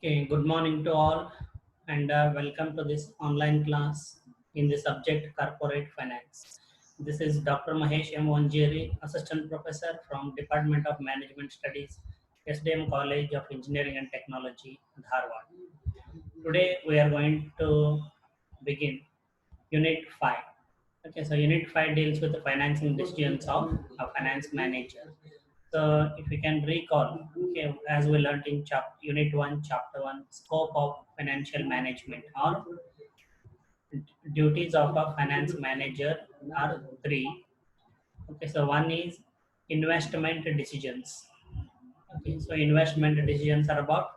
Okay, good morning to all and welcome to this online class in the subject Corporate Finance. This is Dr. Mahesh M. Wanjeri, Assistant Professor from Department of Management Studies, SDM College of Engineering and Technology, Dharwad. Today we are going to begin Unit 5. Okay, so Unit 5 deals with the financing decisions of a finance manager. So if you can recall, okay, as we learned in Unit 1, Chapter 1, scope of financial management or duties of a finance manager are three. Okay, so one is investment decisions. Okay, so investment decisions are about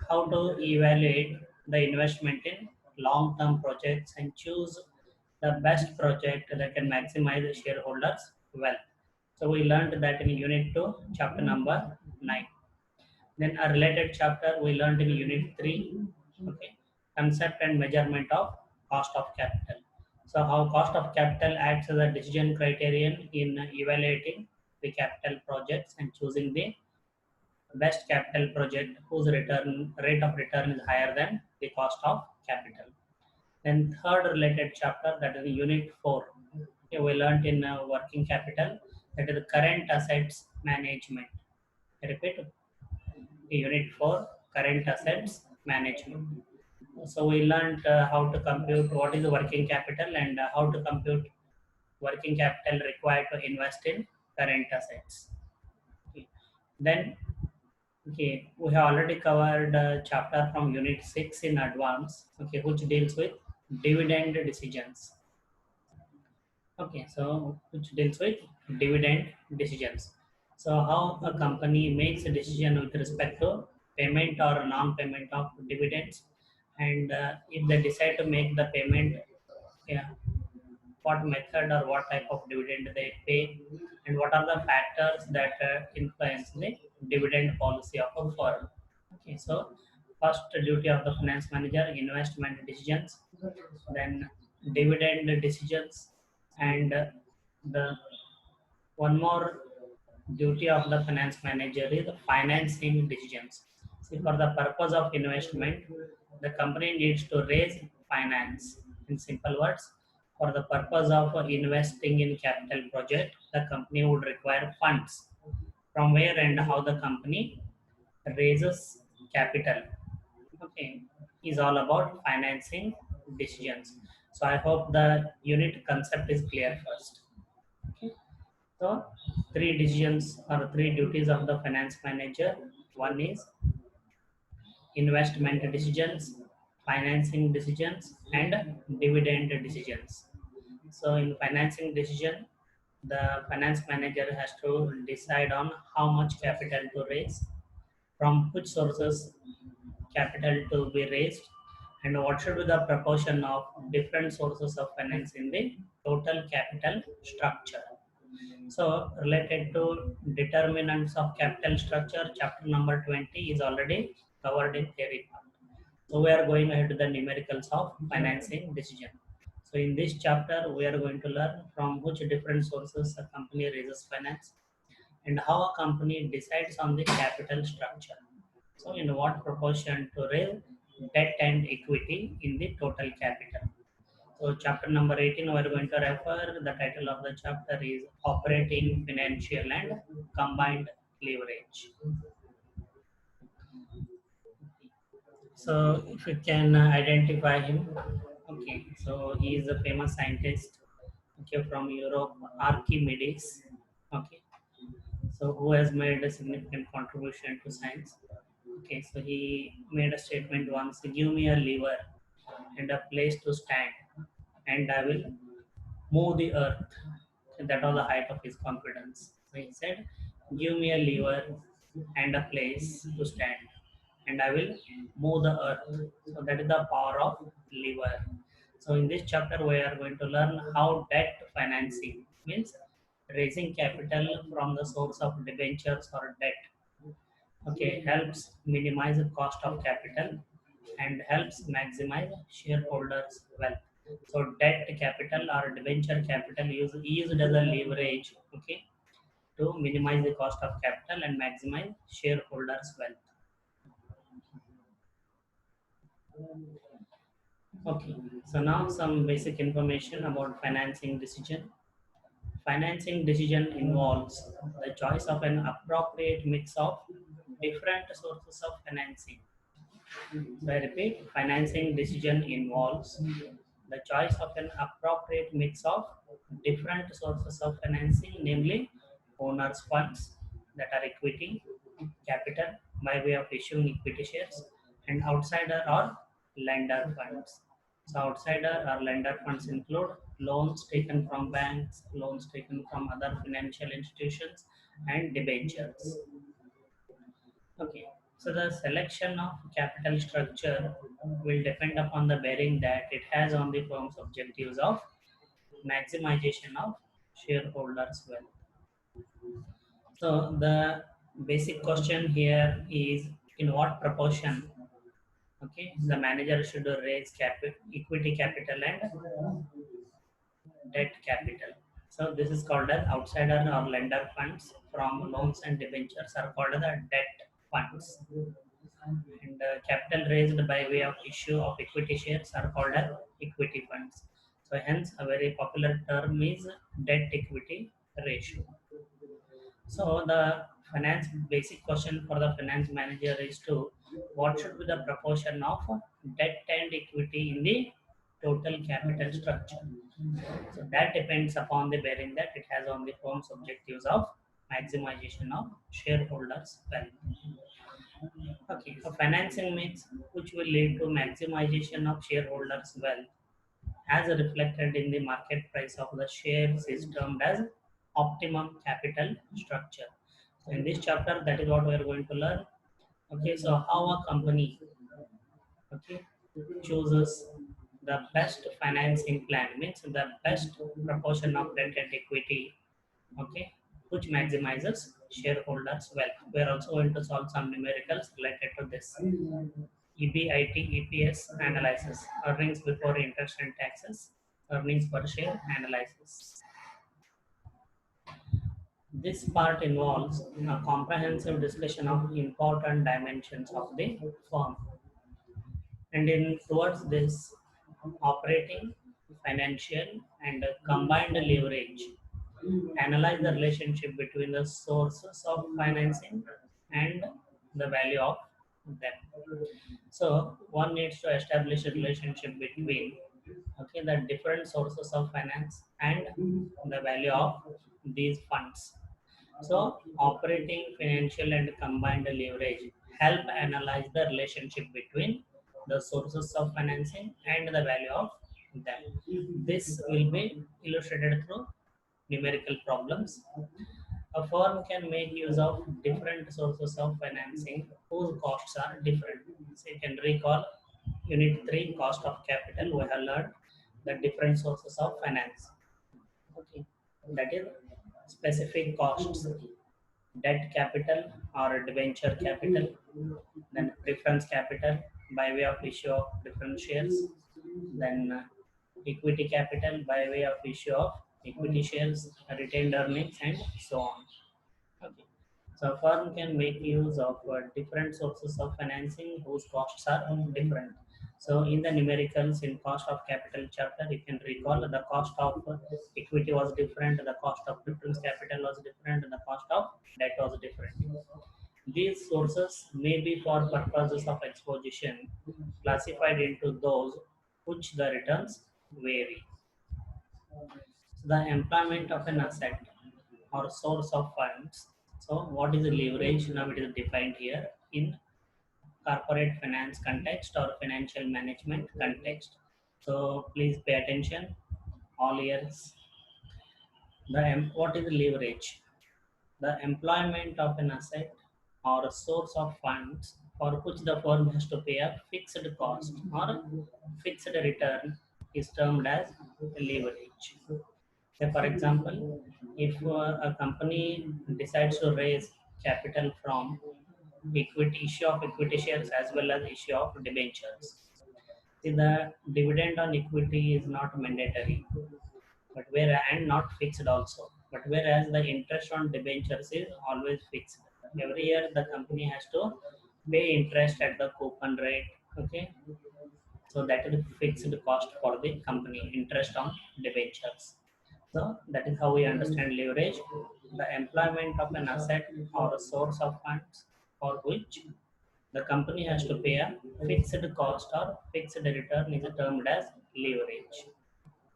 how to evaluate the investment in long-term projects and choose the best project that can maximize the shareholders' wealth. So we learned that in Unit 2, chapter number 9. Then a related chapter we learned in Unit 3, okay, concept and measurement of cost of capital. So how cost of capital acts as a decision criterion in evaluating the capital projects and choosing the best capital project whose return rate of return is higher than the cost of capital. Then third related chapter, that is Unit 4. Okay, we learned in working capital, that is current assets management. I repeat, Unit 4, current assets management. So we learned how to compute what is the working capital and how to compute working capital required to invest in current assets. Okay. Then, okay, we have already covered a chapter from Unit 6 in advance, okay, which deals with dividend decisions. Okay, so which deals with dividend decisions. So how a company makes a decision with respect to payment or non-payment of dividends, and if they decide to make the payment, yeah, what method or what type of dividend they pay, and what are the factors that influence the dividend policy of a firm. Okay, so first duty of the finance manager, investment decisions, then dividend decisions, and the one more duty of the finance manager is financing decisions. See, for the purpose of investment, the company needs to raise finance. In simple words, for the purpose of investing in capital project, the company would require funds. From where and how the company raises capital, okay, is all about financing decisions. So I hope the unit concept is clear first. Okay. So three decisions or three duties of the finance manager. One is investment decisions, financing decisions, and dividend decisions. So in financing decision, the finance manager has to decide on how much capital to raise, from which sources capital to be raised, and what should be the proportion of different sources of finance in the total capital structure. So related to determinants of capital structure, chapter number 20 is already covered in theory part. So we are going ahead to the numericals of financing decision. So in this chapter, we are going to learn from which different sources a company raises finance and how a company decides on the capital structure. So in what proportion to raise debt and equity in the total capital. So chapter number 18, we are going to refer, the title of the chapter is Operating, Financial and Combined Leverage. So if you can identify him, okay, so he is a famous scientist, okay, from Europe, Archimedes, okay, so who has made a significant contribution to science. Okay, so he made a statement once, give me a lever and a place to stand, and I will move the earth. And that was the height of his confidence. So he said, give me a lever and a place to stand, and I will move the earth. So that is the power of lever. So in this chapter, we are going to learn how debt financing means raising capital from the source of debentures or debt, okay, helps minimize the cost of capital and helps maximize shareholders' wealth. So debt capital or debenture capital used as a leverage, okay, to minimize the cost of capital and maximize shareholders' wealth. Okay, so now some basic information about financing decision. Financing decision involves the choice of an appropriate mix of different sources of financing. So I repeat, financing decision involves the choice of an appropriate mix of different sources of financing, namely owners' funds that are equity, capital by way of issuing equity shares, and outsider or lender funds. So outsider or lender funds include loans taken from banks, loans taken from other financial institutions, and debentures. Okay, so the selection of capital structure will depend upon the bearing that it has on the firm's objectives of maximization of shareholders' wealth. So the basic question here is in what proportion, okay, the manager should raise equity capital and debt capital. So this is called as outsider or lender funds from loans and debentures are called the debt funds. And capital raised by way of issue of equity shares are called as equity funds. So hence a very popular term is debt equity ratio. So the finance basic question for the finance manager is to what should be the proportion of debt and equity in the total capital structure. So that depends upon the bearing that it has on the firm's objectives of maximization of shareholders' value. Okay, a financing mix which will lead to maximization of shareholders' wealth as reflected in the market price of the shares is termed as optimum capital structure. So in this chapter, that is what we are going to learn. Okay, so how a company, okay, chooses the best financing plan means the best proportion of debt and equity, okay, which maximizes shareholders' wealth. We are also going to solve some numericals related to this. EBIT, EPS analysis, earnings before interest and taxes, earnings per share analysis. This part involves a comprehensive discussion of important dimensions of the firm. And in towards this, operating, financial, and combined leverage, analyze the relationship between the sources of financing and the value of them. So one needs to establish a relationship between, okay, the different sources of finance and the value of these funds. So operating, financial, and combined leverage help analyze the relationship between the sources of financing and the value of them. This will be illustrated through numerical problems. A firm can make use of different sources of financing whose costs are different. So you can recall Unit 3 cost of capital. We have learned the different sources of finance. Okay, that is specific costs, debt capital or debenture capital, then preference capital by way of issue of preference shares, then equity capital by way of issue of equity shares, retained earnings, and so on. Okay. So a firm can make use of different sources of financing whose costs are different. So in the numericals in cost of capital chapter, you can recall the cost of equity was different, the cost of preference capital was different, and the cost of debt was different. These sources may be for purposes of exposition classified into those which the returns vary. So the employment of an asset or source of funds. So what is the leverage? Now it is defined here in corporate finance context or financial management context. So please pay attention all ears. What is the leverage? The employment of an asset or a source of funds for which the firm has to pay a fixed cost or fixed return is termed as leverage. Say for example, if a company decides to raise capital from equity issue of equity shares as well as issue of debentures. See, the dividend on equity is not mandatory, but where and not fixed also. But whereas the interest on debentures is always fixed. Every year the company has to pay interest at the coupon rate Okay, so that is fixed cost for the company, interest on debentures. So that is how we understand leverage, the employment of an asset or a source of funds for which the company has to pay a fixed cost or fixed return is termed as leverage.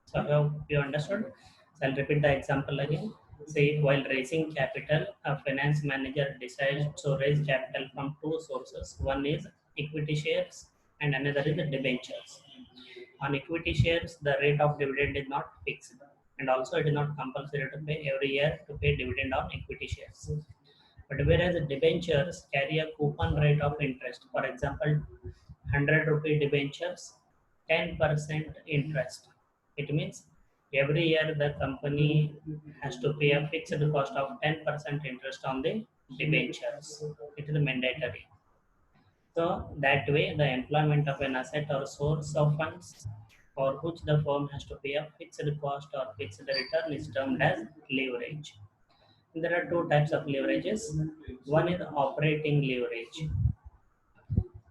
So I hope you understood. So I'll repeat the example again. Say while raising capital, a finance manager decides to raise capital from two sources. One is equity shares and another is the debentures. On equity shares, the rate of dividend is not fixed, and also it is not compulsory to pay every year to pay dividend on equity shares. But whereas the debentures carry a coupon rate of interest, for example, 100 rupee debentures, 10% interest. It means every year the company has to pay a fixed cost of 10% interest on the debentures. It is mandatory. So that way, the employment of an asset or source of funds for which the firm has to pay a fixed cost or fixed return is termed as leverage. There are two types of leverages. One is operating leverage.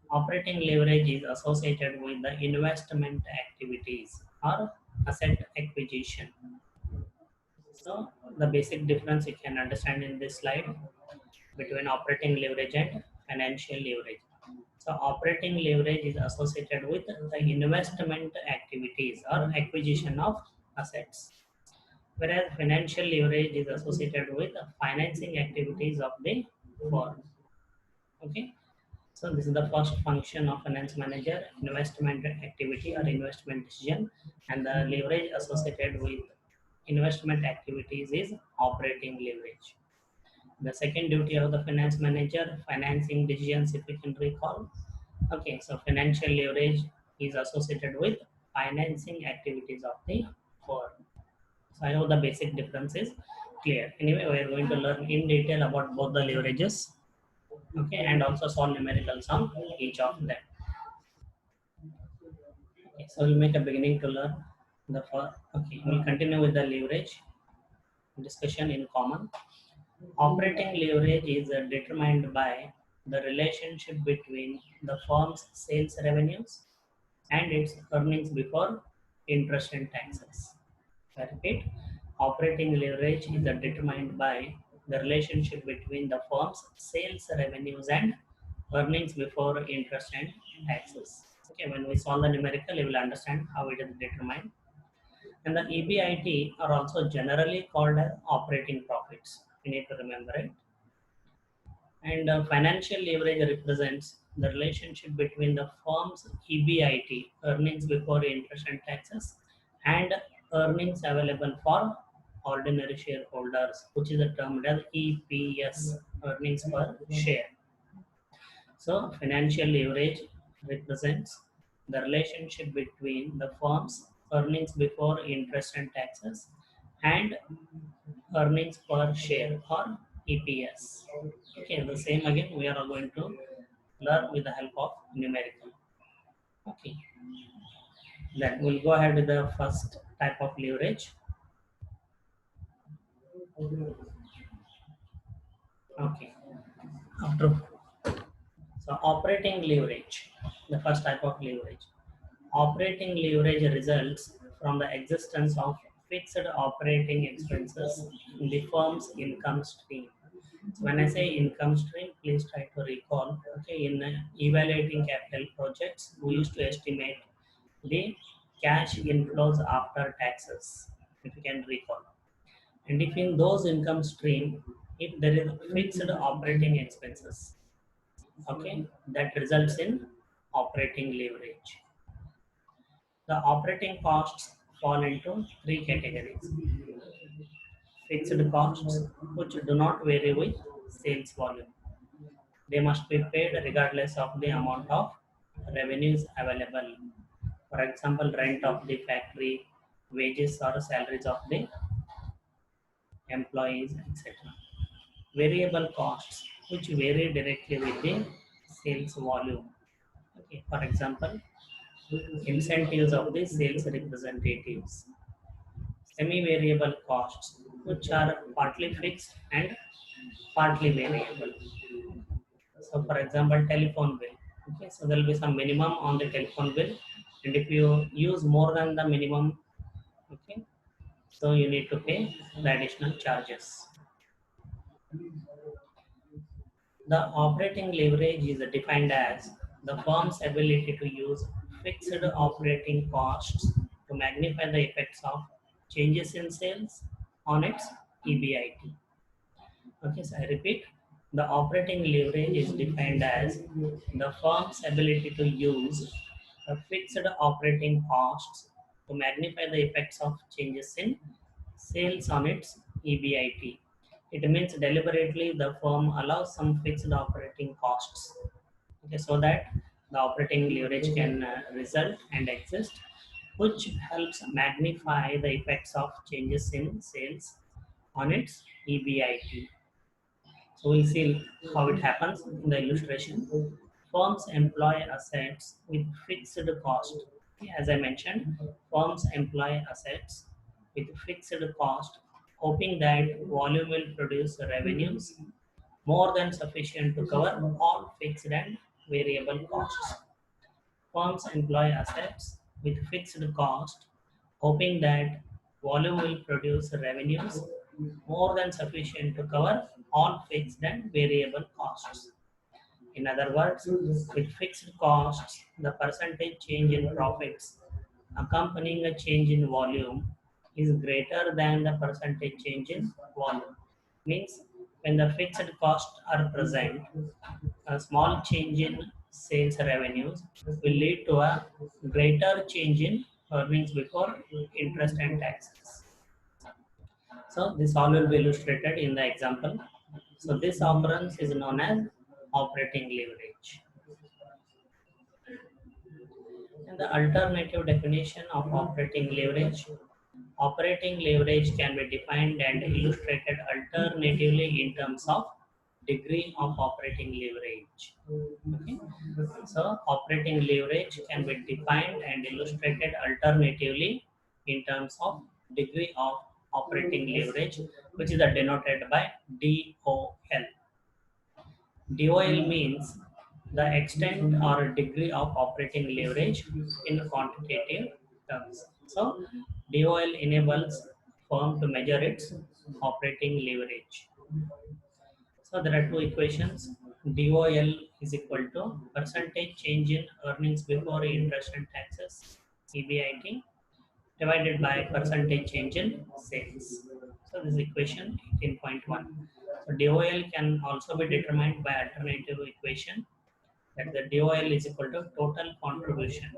Operating leverage is associated with the investment activities or asset acquisition. So the basic difference you can understand in this slide between operating leverage and financial leverage. So operating leverage is associated with the investment activities or acquisition of assets, whereas financial leverage is associated with the financing activities of the firm. Okay, so this is the first function of finance manager: investment activity or investment decision, and the leverage associated with investment activities is operating leverage. The second duty of the finance manager, financing decisions, if you can recall. Okay, so financial leverage is associated with financing activities of the firm. So I know the basic difference is clear. Anyway, we are going to learn in detail about both the leverages, okay, and also solve numericals on each of them. Okay, so we'll make a beginning to learn the first. Okay, we'll continue with the leverage discussion in common. Operating leverage is determined by the relationship between the firm's sales revenues and its earnings before interest and taxes. I repeat, operating leverage is determined by the relationship between the firm's sales revenues and earnings before interest and taxes. Okay, when we solve the numerical, you will understand how it is determined. And the EBIT are also generally called as operating profits. You need to remember it. And financial leverage represents the relationship between the firm's EBIT, earnings before interest and taxes, and earnings available for ordinary shareholders, which is termed as EPS, earnings per share. So, financial leverage represents the relationship between the firm's earnings before interest and taxes and earnings per share or EPS. Okay, the same again we are going to learn with the help of numerical. Okay, then we'll go ahead with the first type of leverage. Okay, after so operating leverage, the first type of leverage. Operating leverage results from the existence of fixed operating expenses in the firm's income stream. So when I say income stream, please try to recall. Okay, in evaluating capital projects, we used to estimate the cash inflows after taxes, if you can recall. And if in those income stream, if there is fixed operating expenses, okay, that results in operating leverage. The operating costs fall into three categories. Fixed costs, which do not vary with sales volume. They must be paid regardless of the amount of revenues available. For example, rent of the factory, wages or salaries of the employees, etc. Variable costs, which vary directly with the sales volume. Okay, for example, incentives of the sales representatives. Semi-variable costs, which are partly fixed and partly variable. So, for example, telephone bill. Okay, so there will be some minimum on the telephone bill, and if you use more than the minimum, okay, so you need to pay the additional charges. The operating leverage is defined as the firm's ability to use fixed operating costs to magnify the effects of changes in sales on its EBIT. Okay, so I repeat, the operating leverage is defined as the firm's ability to use the fixed operating costs to magnify the effects of changes in sales on its EBIT. It means deliberately the firm allows some fixed operating costs, okay, so that the operating leverage can result and exist, which helps magnify the effects of changes in sales on its EBIT. So we'll see how it happens in the illustration. Firms employ assets with fixed cost. Okay, as I mentioned, firms employ assets with fixed cost, hoping that volume will produce revenues more than sufficient to cover all fixed and variable costs. Firms employ assets with fixed cost, hoping that volume will produce revenues more than sufficient to cover all fixed and variable costs. In other words, with fixed costs, the percentage change in profits accompanying a change in volume is greater than the percentage change in volume. Means when the fixed costs are present, a small change in sales revenues will lead to a greater change in earnings before interest and taxes. So this all will be illustrated in the example. So this occurrence is known as operating leverage. And the alternative definition of operating leverage can be defined and illustrated alternatively in terms of degree of operating leverage. Okay. So operating leverage can be defined and illustrated alternatively in terms of degree of operating leverage, which is denoted by DOL. DOL means the extent or degree of operating leverage in quantitative terms. So DOL enables firm to measure its operating leverage. So there are two equations. DOL is equal to percentage change in earnings before interest and taxes, EBIT, divided by percentage change in sales. So this is equation 18.1. So DOL can also be determined by alternative equation, that the DOL is equal to total contribution.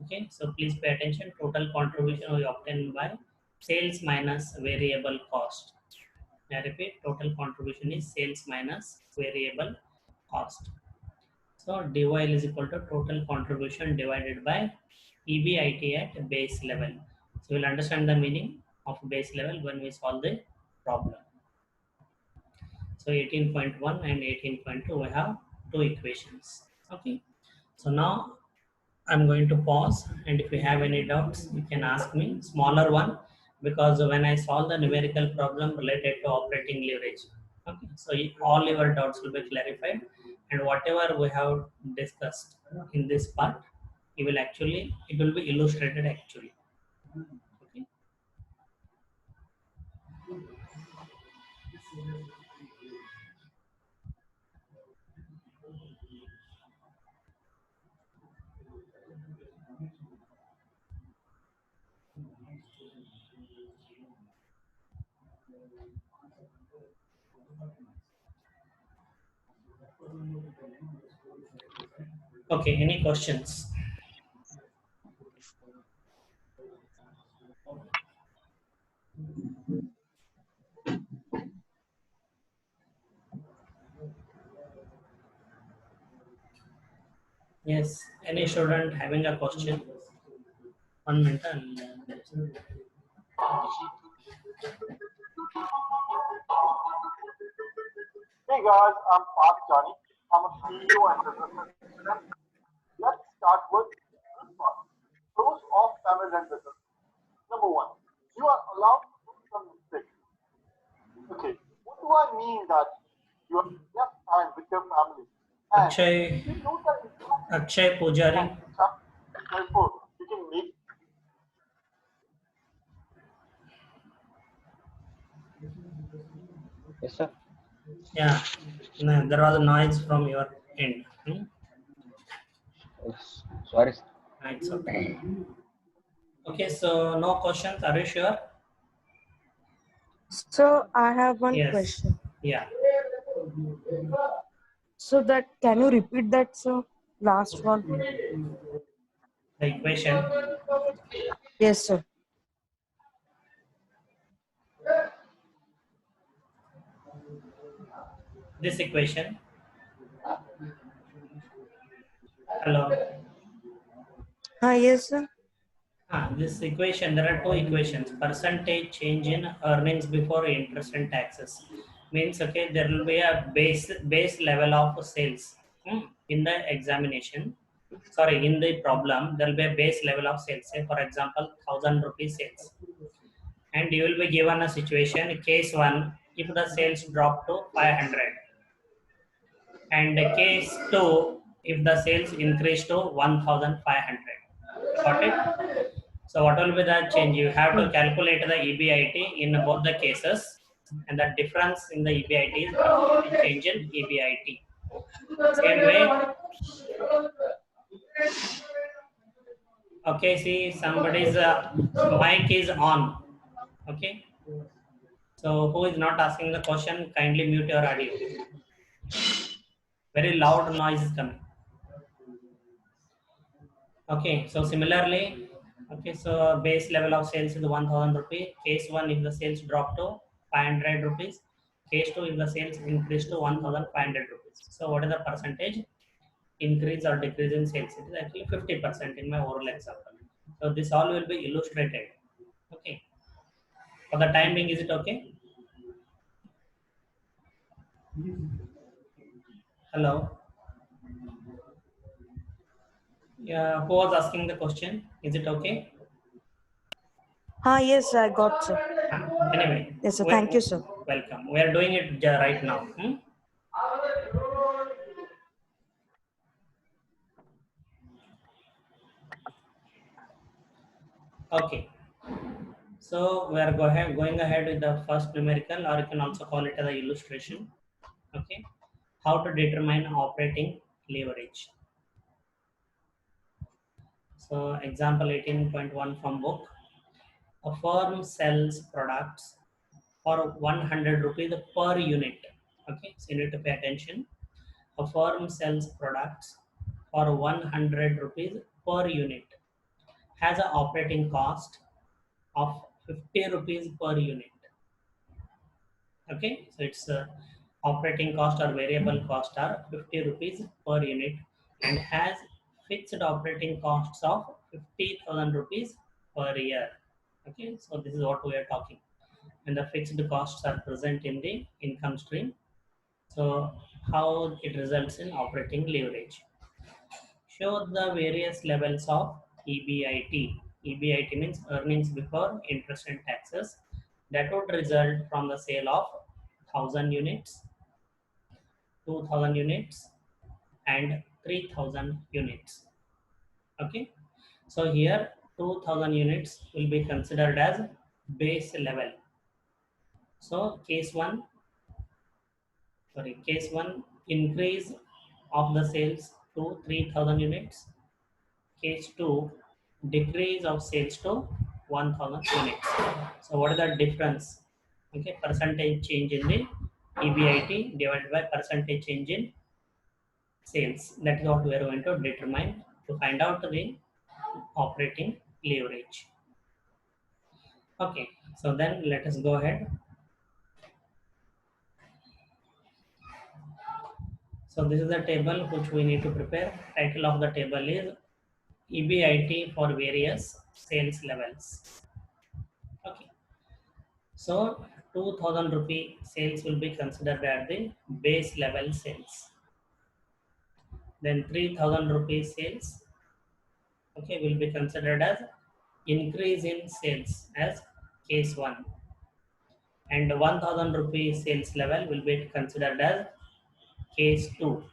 Okay, so please pay attention. Total contribution we obtain by sales minus variable cost. I repeat, total contribution is sales minus variable cost. So DOL is equal to total contribution divided by EBIT at base level. So we'll understand the meaning of base level when we solve the problem. So 18.1 and 18.2 we have two equations. Okay. So now I'm going to pause, and if you have any doubts, you can ask me. Smaller one, because when I solve the numerical problem related to operating leverage, okay, so all your doubts will be clarified, and whatever we have discussed in this part, it will be illustrated actually. Okay. Okay. Any questions? Yes. Any student having a question? 1 minute. Hey guys, I'm Parth Jani. I'm a CEO and business student. Let's start with this part. Pros of family run business. Number one, you are allowed to do some mistakes. Okay, what do I mean that you have less time with your family? And Akshay, you know that Akshay Pujari. And therefore, you can make Yes, sir. Yeah, no, there was a noise from your end. Yes. Sorry, sir. It's okay. Okay, so no questions. Are you sure? So I have one Yes. question. Yeah. So that can you repeat that, sir? Last one. The equation. Yes, sir. This equation. Hello. Yes, sir. This equation, there are two equations. Percentage change in earnings before interest and taxes means, okay, there will be a base level of sales in the examination. Sorry, in the problem, there will be a base level of sales. Say, for example, 1,000 rupees sales, and you will be given a situation. Case one, if the sales drop to 500, and case two, if the sales increase to 1,500. Got it? So what will be the change? You have to calculate the EBIT in both the cases, and the difference in the EBIT is the change in EBIT. Same way. Okay, see, somebody's mic is on. Okay. So who is not asking the question? Kindly mute your audio. Very loud noise is coming. Okay, so similarly, okay, so base level of sales is 1,000 rupees. Case one, if the sales drop to 500 rupees. Case two, if the sales increase to 1,500 rupees. So what is the percentage increase or decrease in sales? It is actually 50% in my oral example. So this all will be illustrated. Okay. For the time being, is it okay? Hello. Yeah, who was asking the question? Is it okay? Yes, I got, sir. Anyway, Yes, sir. Thank you, sir. welcome. We are doing it right now. Okay. So we are going ahead with the first numerical, or you can also call it as the illustration. Okay. How to determine operating leverage. So example 18.1 from book. A firm sells products for 100 rupees per unit. Okay, so you need to pay attention. A firm sells products for 100 rupees per unit, has an operating cost of 50 rupees per unit. Okay, so it's operating cost or variable cost are 50 rupees per unit, and has fixed operating costs of 50,000 rupees per year. Okay, so this is what we are talking, and the fixed costs are present in the income stream. So how it results in operating leverage? Show the various levels of EBIT. EBIT means earnings before interest and taxes, that would result from the sale of 1,000 units, 2,000 units, and 3,000 units. Okay, so here 2,000 units will be considered as base level. So case one, increase of the sales to 3,000 units. Case 2, decrease of sales to 1,000 units. So what is the difference? Okay, percentage change in the EBIT divided by percentage change in sales. That is what we are going to determine to find out the operating leverage. Okay, so then let us go ahead. So this is the table which we need to prepare. Title of the table is EBIT for various sales levels. Okay. So 2,000 rupee sales will be considered at the base level sales. Then 3,000 rupees sales, okay, will be considered as increase in sales as case 1. And 1,000 rupees sales level will be considered as case 2,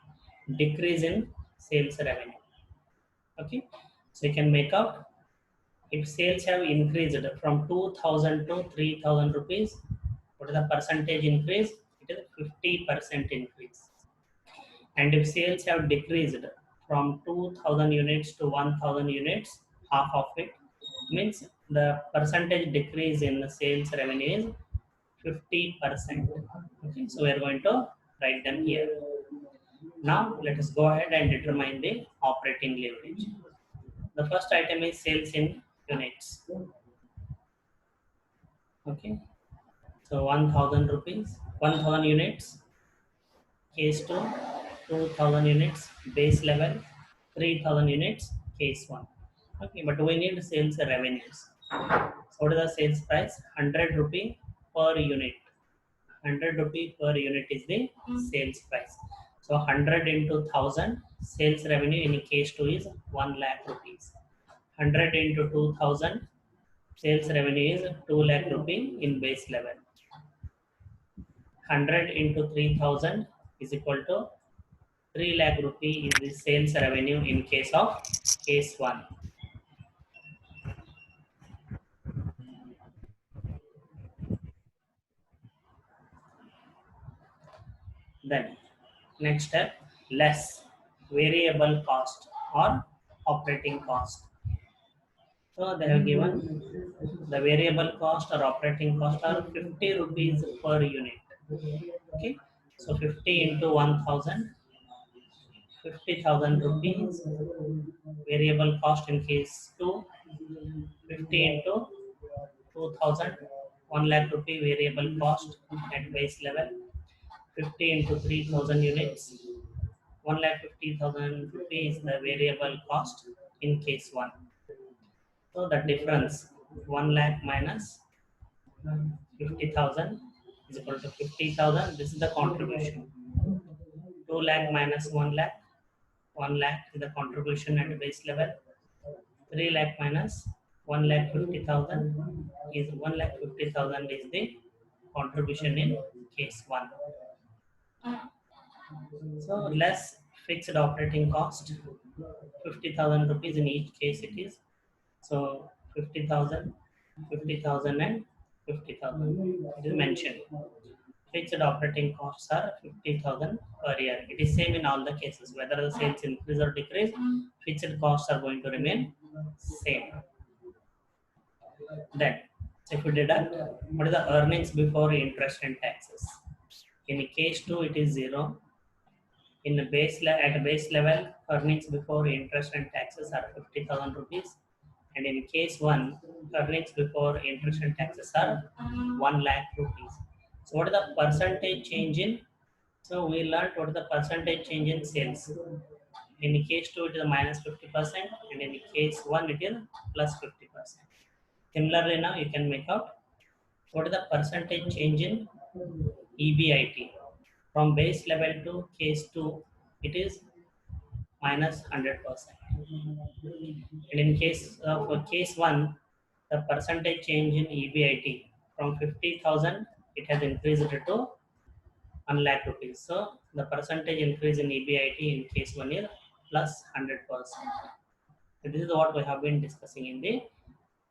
decrease in sales revenue. Okay, so you can make out if sales have increased from 2000 to 3000 rupees, what is the percentage increase? It is 50% increase. And if sales have decreased from 2000 units to 1000 units, half of it means the percentage decrease in the sales revenue is 50%. Okay, so we are going to write them here. Now let us go ahead and determine the operating leverage. The first item is sales in units. Okay, so 1000 rupees, 1000 units, case 2, 2000 units, base level, 3000 units, case 1. Okay, but we need sales revenues. So what is the sales price? 100 rupee per unit. 100 rupee per unit is the sales price. So 100 into 1000, sales revenue in case 2 is 1 lakh rupees. 100 into 2000, sales revenue is 2 lakh rupee in base level. 100 into 3000 is equal to 3 lakh rupee is the sales revenue in case of case 1. Then next step, less variable cost or operating cost. So they have given the variable cost or operating cost are 50 rupees per unit. Okay, so 50 into 1000, 50,000 rupees variable cost in case 2, 50 into 2000, 1 lakh rupee variable cost at base level, 50 into 3000 units, 1,50,000 rupees the variable cost in case 1. So the difference 1 lakh minus 50,000 is equal to 50,000. This is the contribution. 2 lakh minus 1 lakh. 1 lakh is the contribution at base level. 3 lakh minus 1,50,000 is 1,50,000 is the contribution in case 1. So less fixed operating cost, 50,000 rupees in each case it is. So 50,000, 50,000 and 50,000 it is mentioned. Fixed operating costs are 50,000 per year. It is same in all the cases. Whether the sales increase or decrease, fixed costs are going to remain same. Then, if we deduct, what is the earnings before interest and taxes? In case 2, it is 0. In the at base level, earnings before interest and taxes are 50,000 rupees. And in case 1, earnings before interest and taxes are 1 lakh rupees. So what is the percentage change in? So we learned what is the percentage change in sales. In case 2, it is minus 50%, and in case 1, it is plus 50%. Similarly, now you can make out what is the percentage change in EBIT. From base level to case 2, it is minus 100%. And in case for case 1, the percentage change in EBIT from 50,000, it has increased to 1 lakh rupees. So the percentage increase in EBIT in case 1 is plus 100%. So this is what we have been discussing in the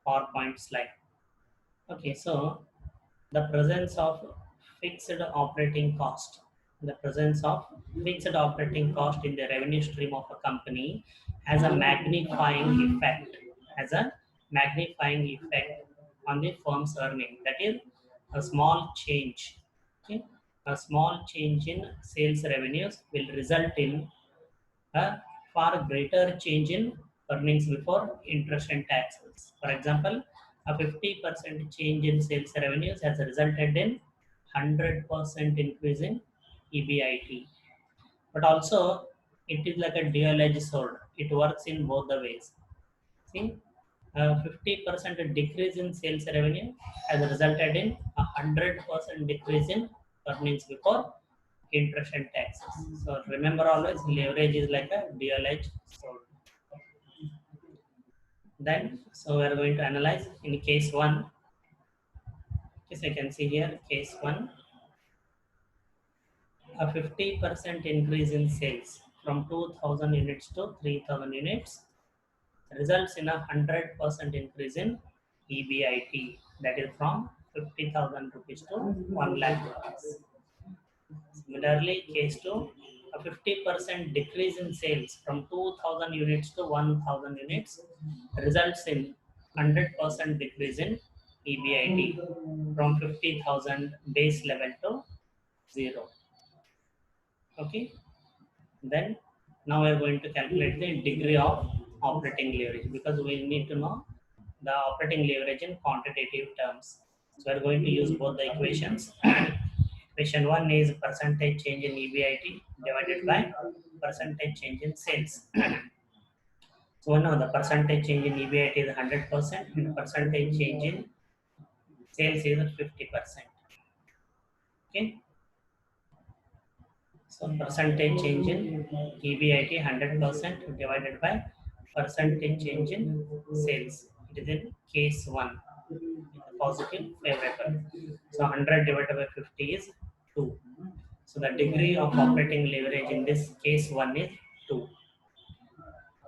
PowerPoint slide. Okay, so the presence of fixed operating cost. The presence of fixed operating cost in the revenue stream of a company has a magnifying effect, on the firm's earning. That is a small change. Okay? A small change in sales revenues will result in a far greater change in earnings before interest and taxes. For example, a 50% change in sales revenues has resulted in 100% increase in EBIT. But also, it is like a dual-edged sword. It works in both the ways. See, a 50% decrease in sales revenue has resulted in a 100% decrease in earnings before interest and taxes. So remember always, leverage is like a dual-edged sword. Then, so we are going to analyze in case 1. Yes, I can see here case 1. A 50% increase in sales from 2,000 units to 3,000 units results in a 100% increase in EBIT, that is from 50,000 rupees to 1 lakh rupees. Similarly, case 2, a 50% decrease in sales from 2,000 units to 1,000 units results in 100% decrease in EBIT from 50,000 base level to 0. Okay, then now we are going to calculate the degree of operating leverage, because we need to know the operating leverage in quantitative terms. So we are going to use both the equations. Equation 1 is percentage change in EBIT divided by percentage change in sales. So now the percentage change in EBIT is 100% and percentage change in sales is 50%. Okay. So percentage change in EBIT 100% divided by percentage change in sales. It is in case 1, positive favorable. So 100 divided by 50 is 2. So the degree of operating leverage in this case 1 is 2.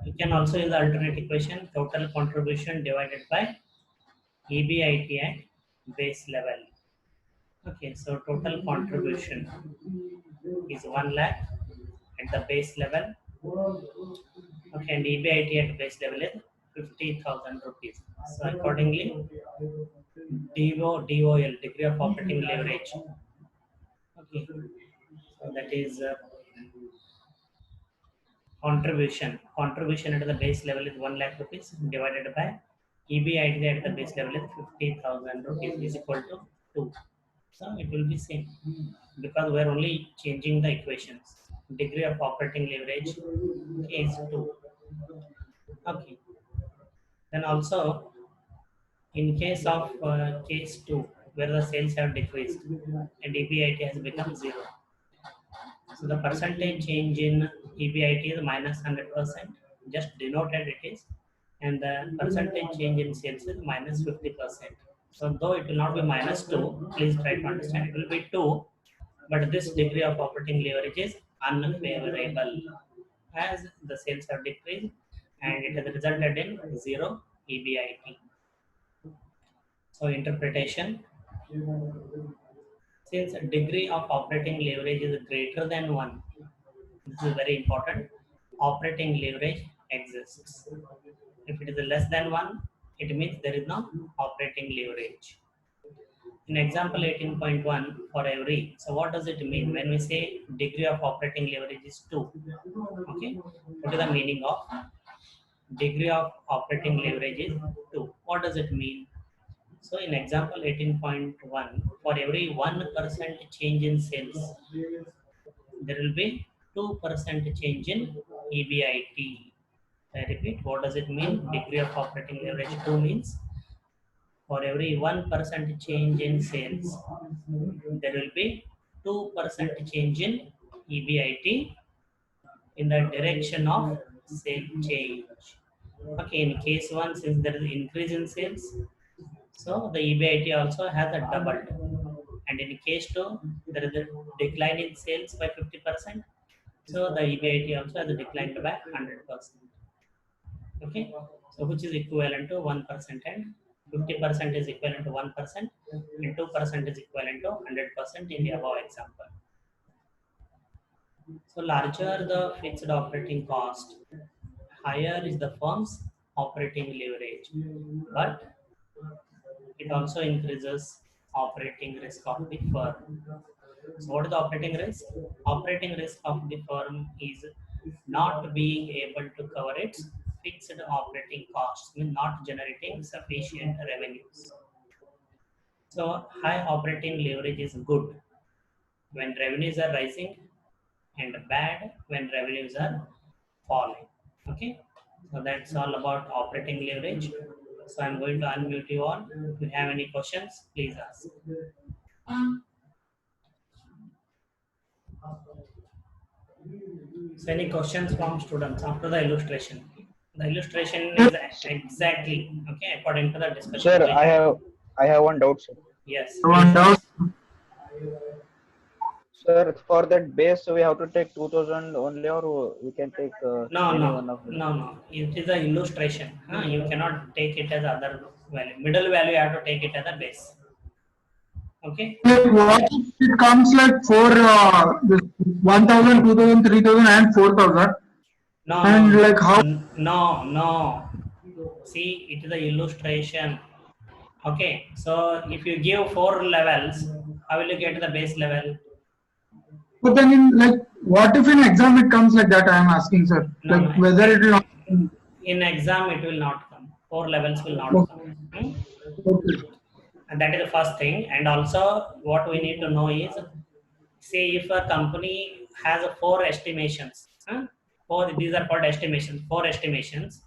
You can also use the alternate equation, total contribution divided by EBIT at base level. Okay, so total contribution is 1 lakh at the base level. Okay, and EBIT at base level is 50,000 rupees. So accordingly, DOL, degree of operating leverage. Okay, so that is contribution. Contribution at the base level is 1 lakh rupees divided by EBIT at the base level is 50,000 rupees is equal to 2. So it will be same, because we are only changing the equations. Degree of operating leverage is 2. Okay. Then also, in case of case 2, where the sales have decreased and EBIT has become 0. So the percentage change in EBIT is minus 100%, just denoted it is, and the percentage change in sales is minus 50%. So though it will not be minus 2, please try to understand, it will be 2, but this degree of operating leverage is unfavorable as the sales have decreased and it has resulted in 0 EBIT. So interpretation, since degree of operating leverage is greater than 1, this is very important, operating leverage exists. If it is less than 1, it means there is no operating leverage. In example 18.1 for every, so what does it mean when we say degree of operating leverage is 2? Okay, what is the meaning of degree of operating leverage is 2? What does it mean? So in example 18.1, for every 1% change in sales, there will be 2% change in EBIT. I repeat, what does it mean? Degree of operating leverage 2 means for every 1% change in sales, there will be 2% change in EBIT in the direction of sale change. Okay, in case 1, since there is increase in sales, so the EBIT also has a doubled. And in case 2, there is a decline in sales by 50%, so the EBIT also has a declined by 100%. Okay, so which is equivalent to 1%, and 50% is equivalent to 1%, and 2% is equivalent to 100% in the above example. So larger the fixed operating cost, higher is the firm's operating leverage, but it also increases operating risk of the firm. So what is the operating risk? Operating risk of the firm is not being able to cover its fixed operating costs, means not generating sufficient revenues. So high operating leverage is good when revenues are rising and bad when revenues are falling. Okay, so that's all about operating leverage. So I'm going to unmute you all. If you have any questions, please ask. So any questions from students after the illustration? The illustration is exactly okay according to the discussion. Sir, I have one doubt, sir. Yes. One doubt. Sir, for that base, we have to take 2000 only, or we can take No, any no, one of them. no, no. It is an illustration. You cannot take it as other value. Middle value you have to take it as a base. Okay. Like what if it comes like for this 1000, 2000, 3000 and 4000 No, and no, like how no, no. See, it is an illustration. Okay. So if you give 4 levels, how will you get the base level? but then in like what if in exam it comes like that I am asking sir No, like no. whether it will not In exam, it will not come. 4 levels will not okay. come. Hmm? Okay. And that is the first thing. And also, what we need to know is, say if a company has 4 estimations, these are called estimations, 4 estimations.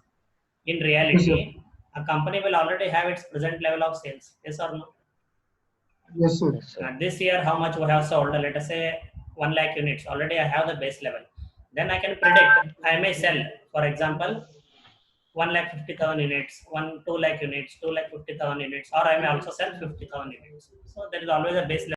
In Yes, sir. reality, a company will already have its present level of sales. Yes or no? Yes sir. Yes, sir. This year, how much we have sold? Let us say 1 lakh units. Already, I have the base level. Then I can predict I may sell, for example, 1,50,000 units, 2 lakh units, 2,50,000 units, or I may also sell 50,000 units. So there is always a base level.